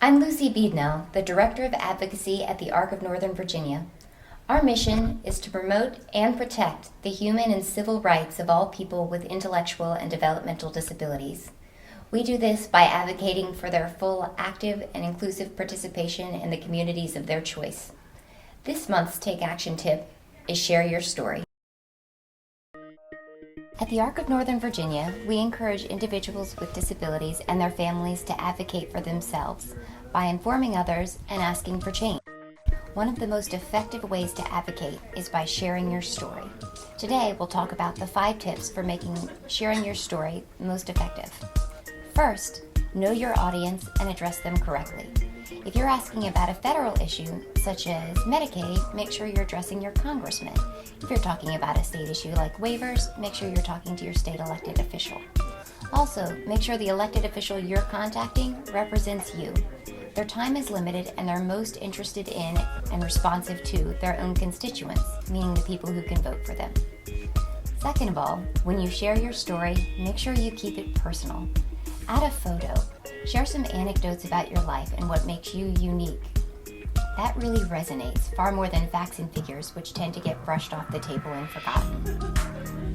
I'm Lucy Beednell, the Director of Advocacy at the ARC of Northern Virginia. Our mission is to promote and protect the human and civil rights of all people with intellectual and developmental disabilities. We do this by advocating for their full, active, and inclusive participation in the communities of their choice. This month's Take Action tip is Share Your Story. At the ARC of Northern Virginia, we encourage individuals with disabilities and their families to advocate for themselves by informing others and asking for change. One of the most effective ways to advocate is by sharing your story. Today, we'll talk about the 5 tips for making sharing your story most effective. First, know your audience and address them correctly. If you're asking about a federal issue, such as Medicaid, make sure you're addressing your congressman. If you're talking about a state issue like waivers, make sure you're talking to your state elected official. Also, make sure the elected official you're contacting represents you. Their time is limited and they're most interested in and responsive to their own constituents, meaning the people who can vote for them. Second of all, when you share your story, make sure you keep it personal. Add a photo. Share some anecdotes about your life and what makes you unique. That really resonates, far more than facts and figures, which tend to get brushed off the table and forgotten.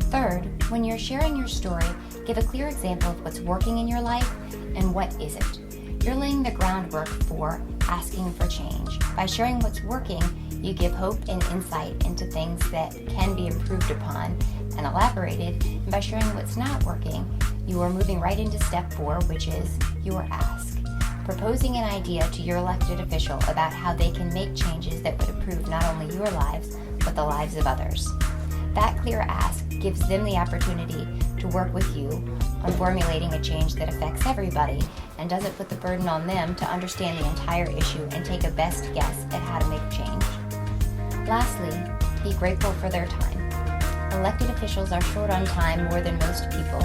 Third, when you're sharing your story, give a clear example of what's working in your life and what isn't. You're laying the groundwork for asking for change. By sharing what's working, you give hope and insight into things that can be improved upon and elaborated, and by sharing what's not working, you are moving right into step 4, which is your ask. Proposing an idea to your elected official about how they can make changes that would improve not only your lives, but the lives of others. That clear ask gives them the opportunity to work with you on formulating a change that affects everybody and doesn't put the burden on them to understand the entire issue and take a best guess at how to make change. Lastly, be grateful for their time. Elected officials are short on time more than most people,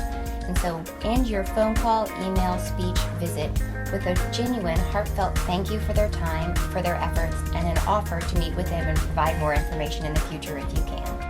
and so end your phone call, email, speech, visit with a genuine, heartfelt thank you for their time, for their efforts, and an offer to meet with them and provide more information in the future if you can.